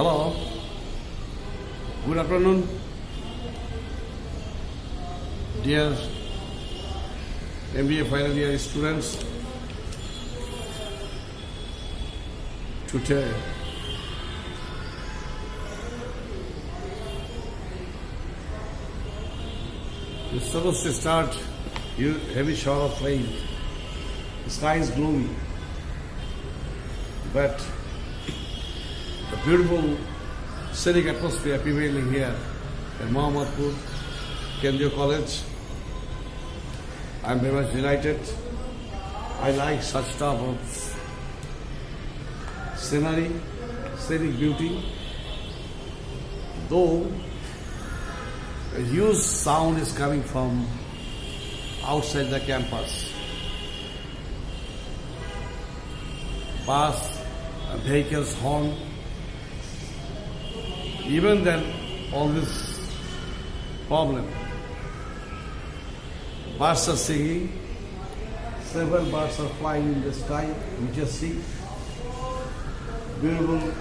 Hello, good afternoon, dear MBA final year students. Today, it's supposed to start heavy shower of rain. The sky is gloomy, but the beautiful scenic atmosphere prevailing here at Mohammadpur, Kendriya College. I'm very much delighted. I like such type of scenery, scenic beauty. Though a huge sound is coming from outside the campus. Bus, vehicles, horn. Even then, all this problem. Birds are singing. Several birds are flying in the sky. You just see beautiful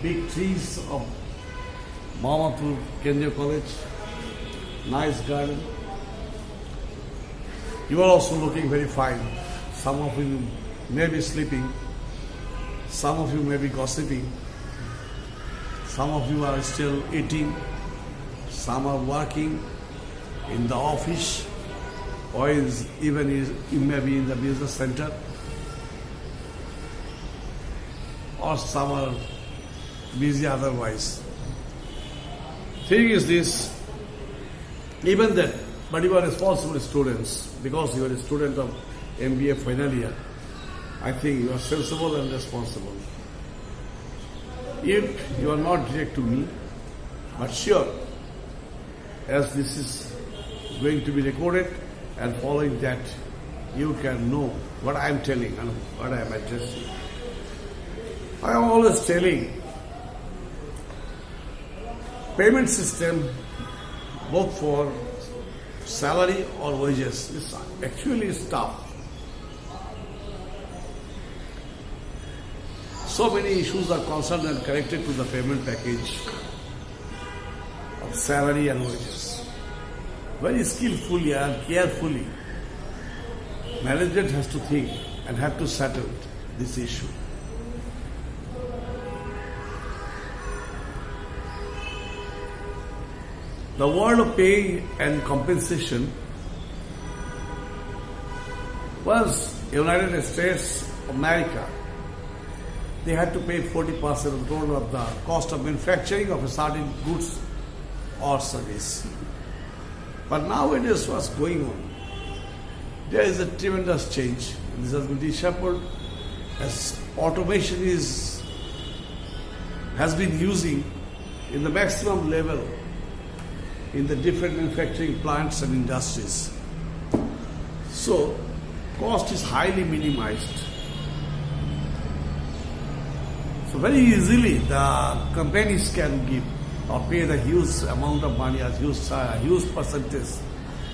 big trees of Mohammadpur Kendriya College. Nice garden. You are also looking very fine. Some of you may be sleeping. Some of you may be gossiping. Some of you are still eating. Some are working in the office, or you may be in the business center, or some are busy otherwise. Thing is this, even then, but you are responsible students, because you are a student of MBA final year. I think you are sensible and responsible. If you are not direct to me, but sure, as this is going to be recorded, and following that, you can know what I am telling and what I am addressing. I am always telling, payment system, both for salary or wages, is actually tough. So many issues are concerned and connected to the payment package of salary and wages. Very skillfully and carefully, management has to think and have to settle this issue. The world of pay and compensation was United States of America. They had to pay 40% of the total of the cost of manufacturing of a certain goods or service. But nowadays, what's going on? There is a tremendous change. This has been reshuffled as automation has been using in the maximum level in the different manufacturing plants and industries. So, cost is highly minimized. So very easily the companies can give or pay the huge amount of money as huge percentage.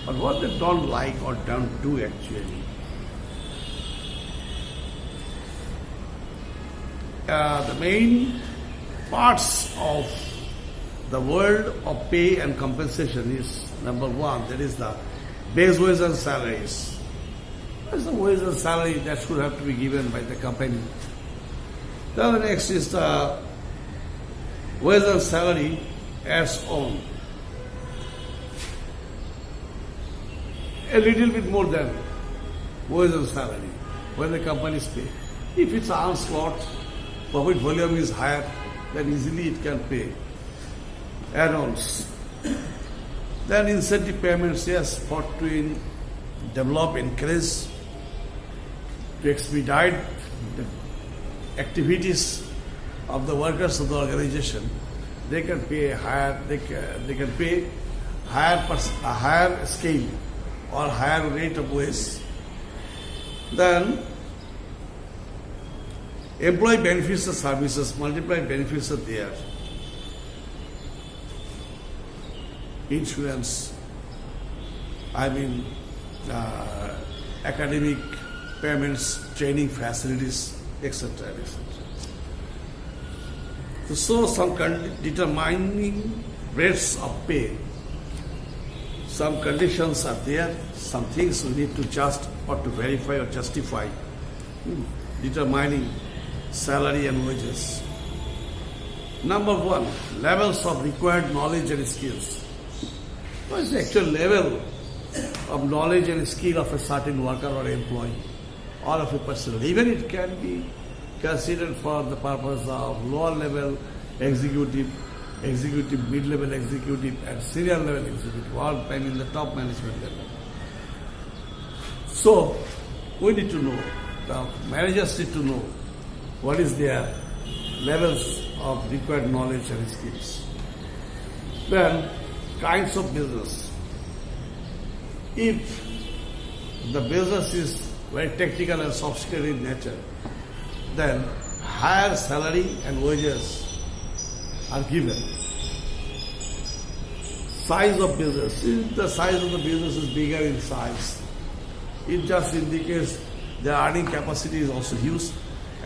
But what they don't like or don't do actually, the main parts of the world of pay and compensation is number one, that is the base wage and salaries. That's the wage and salary that should have to be given by the company. Then the next is the wage and salary as on. A little bit more than wage and salary when the companies pay. If it's onslaught, profit volume is higher, then easily it can pay add-ons. Then incentive payments, yes, for to develop, increase, to expedite the activities of the workers of the organization. They can pay higher. They can pay a higher scale or higher rate of wage. Then employee benefits and services, multiplied benefits are there. Insurance, academic payments, training facilities, etc., etc. So some determining rates of pay. Some conditions are there, some things we need to just or to verify or justify determining salary and wages. Number one, levels of required knowledge and skills. What is the actual level of knowledge and skill of a certain worker or employee or of a person? Even it can be considered for the purpose of lower level executive, mid-level executive, and senior level executive, all time in the top management level. So, we need to know, the managers need to know what is their levels of required knowledge and skills. Then, kinds of business. If the business is very technical and sophisticated in nature, then higher salary and wages are given. Size of business. If the size of the business is bigger in size, it just indicates their earning capacity is also huge.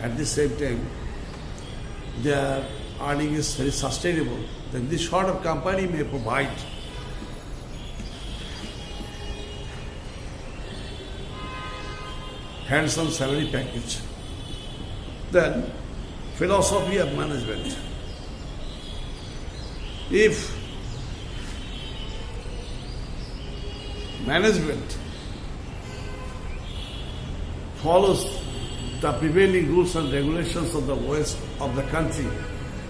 At the same time, their earning is very sustainable. Then this sort of company may provide handsome salary package. Then, philosophy of management. If management follows the prevailing rules and regulations of the west of the country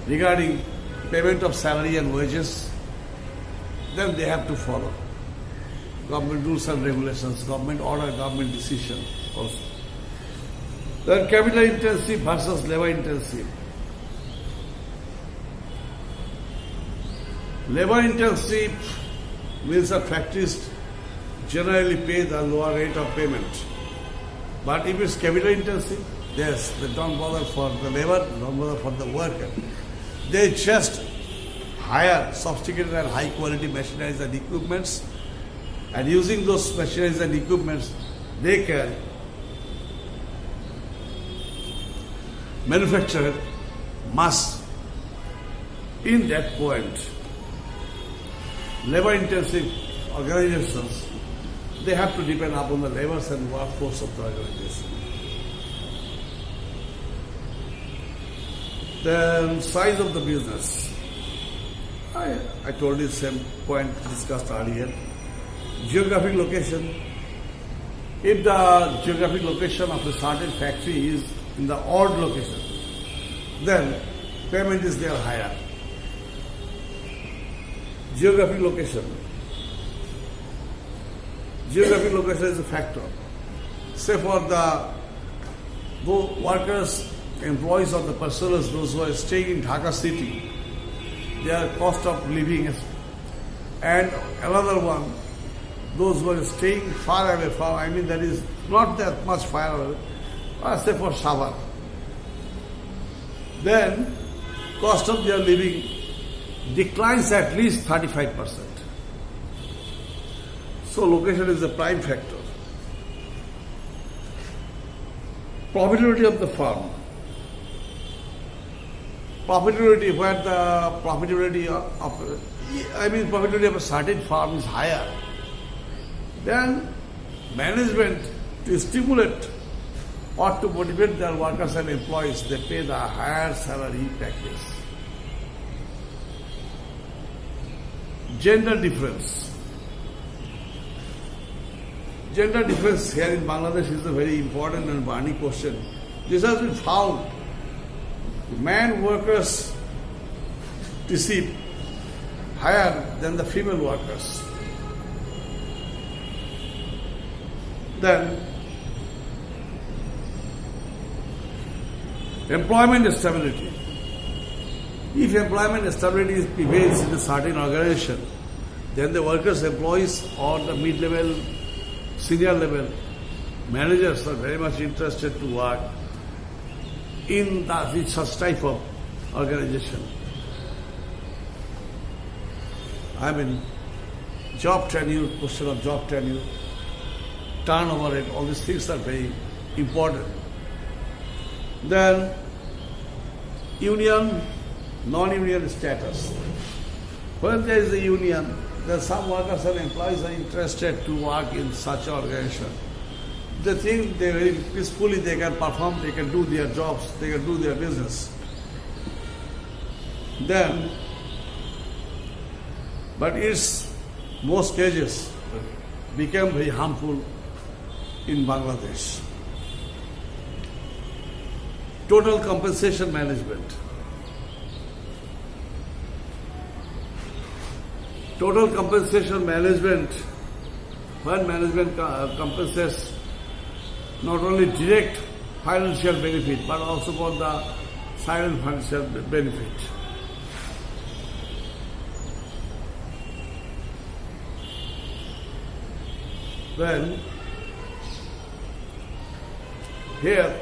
regarding payment of salary and wages, then they have to follow government rules and regulations, government order, government decision also. Then capital intensive versus labor intensive. Labor intensive means that factories generally pay the lower rate of payment. But if it's capital intensive, yes, they don't bother for the labor, don't bother for the worker. They just hire sophisticated and high quality machineries and equipments, and using those machineries and equipments, they can manufacture mass. In that point, labor intensive organizations, they have to depend upon the labors and workforce of the organization. Then size of the business. I told you the same point discussed earlier. Geographic location. If the geographic location of a certain factory is in the odd location, then payment is there higher. Geographic location. Geographic location is a factor. Say for the workers, employees of the personas, those who are staying in Dhaka city, their cost of living is, and another one, those who are staying far away from, that is not that much far away, say for Savar, then cost of their living declines at least 35%. So location is a prime factor. Profitability of the firm. Profitability where the profitability of a certain firm is higher, then management to stimulate or to motivate their workers and employees, they pay the higher salary package. Gender difference. Gender difference here in Bangladesh is a very important and burning question. This has been found. Man workers receive higher than the female workers. Then, employment stability. If employment stability prevails in a certain organization, then the workers, employees, or the mid-level, senior level managers are very much interested to work in such type of organization. Job tenure, question of job tenure, turnover rate, all these things are very important. Then, union non-union status. When there is a union, then some workers and employees are interested to work in such an organization. They think they very peacefully they can perform, they can do their jobs, they can do their business. Then, but its most cases became very harmful in Bangladesh. Total compensation management. Total compensation management, when management compensates not only direct financial benefit but also for the silent financial benefit. Then, here,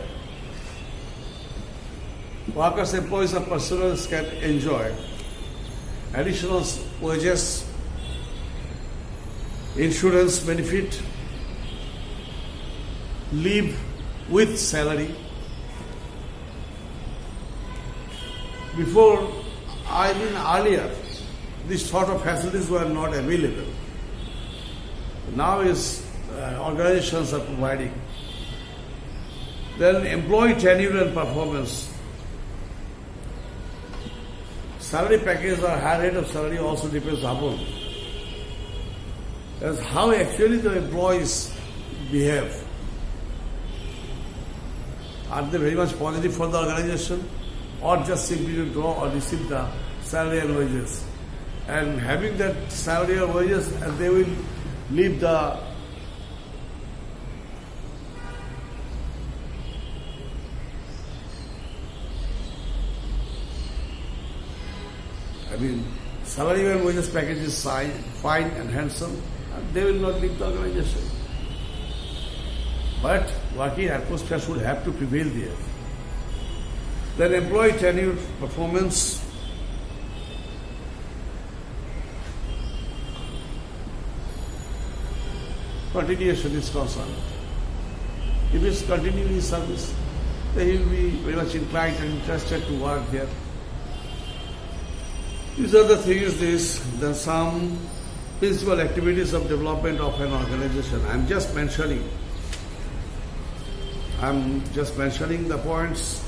workers, employees and personnel can enjoy additional wages, insurance benefit, leave with salary. Before, earlier, these sort of facilities were not available. Now organizations are providing. Then employee tenure and performance. Salary package or higher rate of salary also depends upon as how actually the employees behave. Are they very much positive for the organization or just simply to draw or receive the salary and wages? And having that salary or wages, and they will leave the salary and wages package is fine and handsome, and they will not leave the organization. But working atmosphere should have to prevail there. Then employee tenure, performance, continuation is concerned. If it's continuing his service, then he will be very much inclined and interested to work there. These are the things, then some principal activities of development of an organization. I'm just mentioning the points.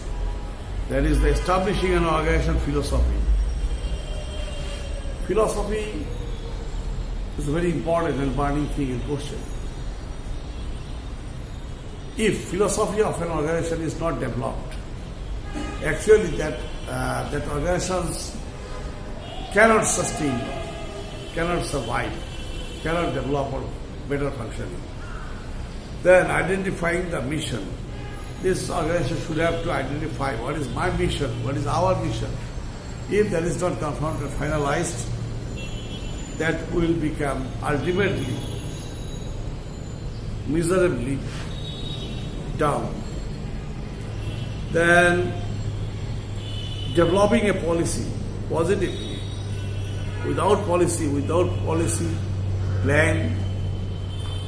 That is the establishing an organization philosophy. Philosophy is a very important and burning thing in question. If philosophy of an organization is not developed, actually that organizations cannot sustain, cannot survive, cannot develop or better functioning. Then identifying the mission. This organization should have to identify what is my mission, what is our mission. If that is not confirmed and finalized, that will become ultimately miserably down. Then developing a policy positively. Without policy plan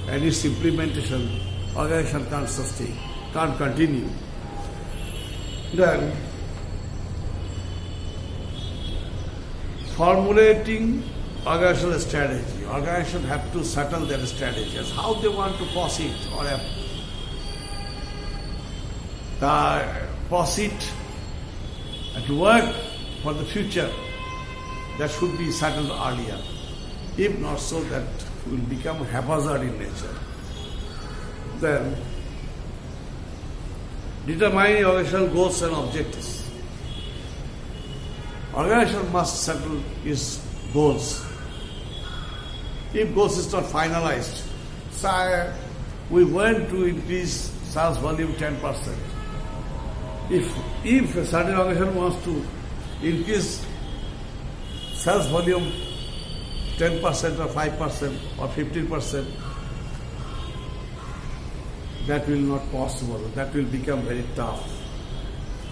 and its implementation, organization can't sustain, can't continue. Then formulating organizational strategy. Organization have to settle their strategies, how they want to proceed or proceed to work for the future. That should be settled earlier. If not so, that will become haphazard in nature. Then, determining organizational goals and objectives. Organization must settle its goals. If goals is not finalized, say we want to increase sales volume 10%. If a certain organization wants to increase sales volume 10% or 5% or 15%, that will not possible. That will become very tough.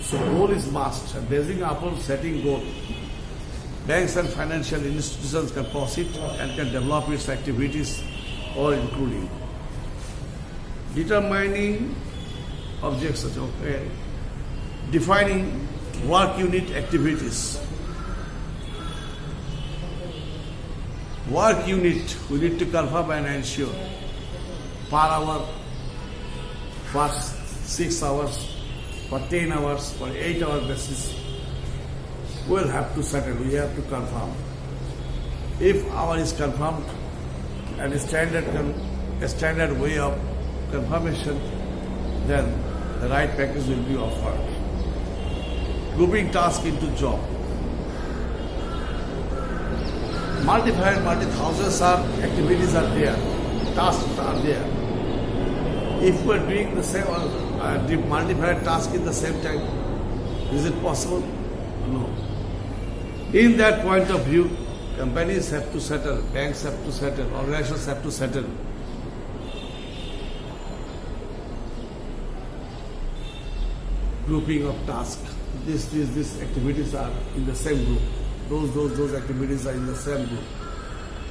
So goal is must. And basing upon setting goal, banks and financial institutions can proceed and can develop its activities or including determining objectives, defining work unit activities. work unit, we need to confirm and ensure per hour, for 6 hours, for 10 hours, for 8-hour basis, we'll have to settle, we have to confirm. If hour is confirmed and a standard way of confirmation, then the right package will be offered. Grouping task into job. Multi-fired, multi-thousands activities are there, tasks are there. If we are doing the same multi-fired task in the same time, is it possible? No. In that point of view, companies have to settle, banks have to settle, organizations have to settle. Grouping of tasks. These activities are in the same group. Those activities are in the same group.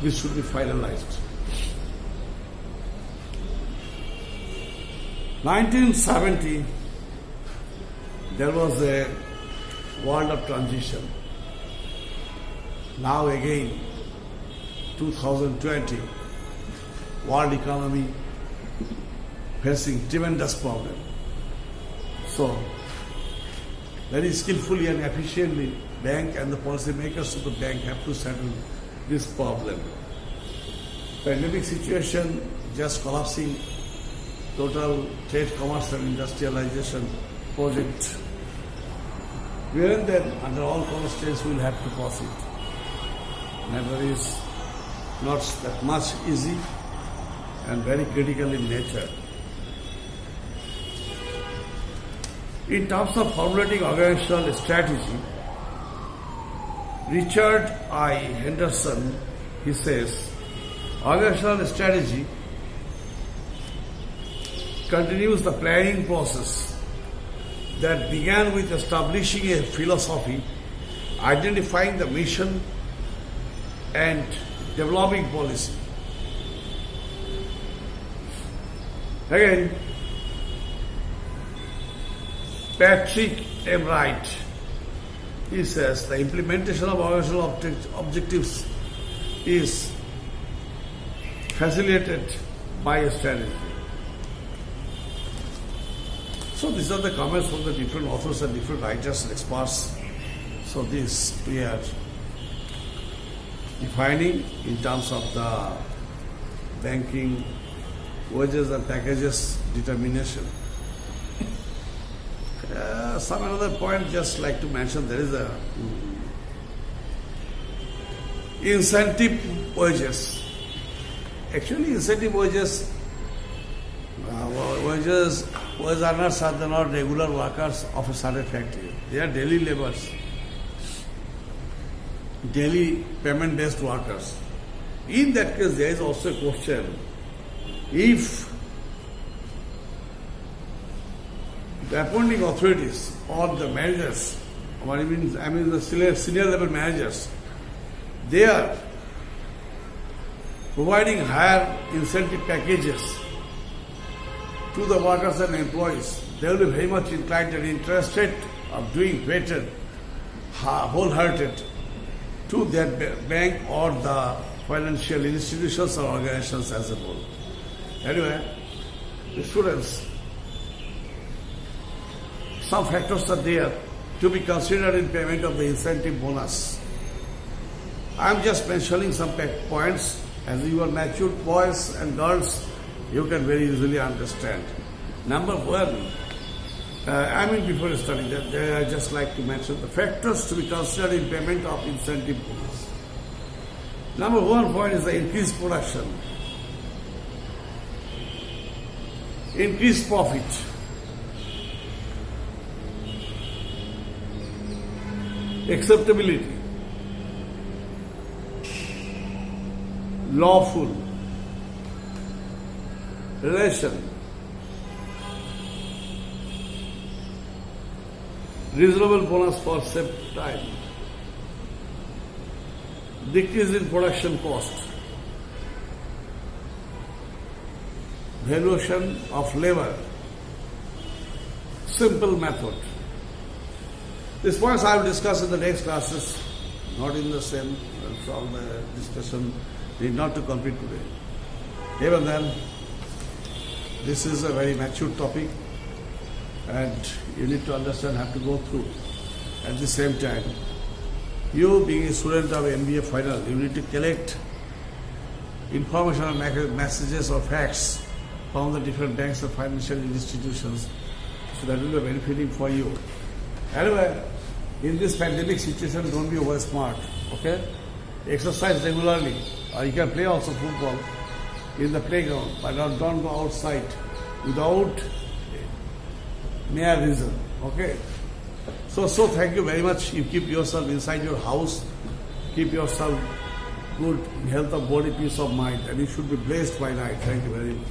This should be finalized. 1970, there was a world of transition. Now again, 2020, world economy facing tremendous problem. So, very skillfully and efficiently, bank and the policy makers of the bank have to settle this problem. Pandemic situation just collapsing total trade, commerce and industrialization project. Wherein then, under all constraints, we will have to proceed. Matter is not that much easy and very critical in nature. In terms of formulating organizational strategy, Richard I. Henderson, he says, organizational strategy continues the planning process that began with establishing a philosophy, identifying the mission, and developing policy. Again, Patrick M. Wright, he says the implementation of organizational objectives is facilitated by a strategy. So these are the comments from the different authors and different writers and experts. So this we are defining in terms of the banking wages and packages determination. Some another point just like to mention, there is a incentive wages. Actually, incentive wages, wage earners are not regular workers of a certain factory. They are daily laborers, daily payment-based workers. In that case, there is also a question: if the appointing authorities or the managers, or even the senior level managers, they are providing higher incentive packages to the workers and employees, they will be very much inclined and interested of doing better, wholehearted to their bank or the financial institutions or organizations as a whole. Anyway, the students, some factors are there to be considered in payment of the incentive bonus. I am just mentioning some points. As you are mature boys and girls, you can very easily understand. Number one, before studying that, I just like to mention the factors to be considered in payment of incentive bonus. Number one point is the increased production, increased profit, acceptability, lawful, relation, reasonable bonus for saved time, decrease in production cost, valuation of labor, simple method. These points I will discuss in the next classes, not in the same from the discussion need not to compete today. Even then, this is a very mature topic and you need to understand, have to go through. At the same time, you being a student of MBA final, you need to collect information or messages or facts from the different banks or financial institutions. So that will be benefiting for you. Anyway, in this pandemic situation, don't be over smart, okay? Exercise regularly, or you can play also football in the playground, but don't go outside without mere reason, okay? So thank you very much. You keep yourself inside your house, keep yourself good in health of body, peace of mind, and you should be blessed by night. Thank you very much.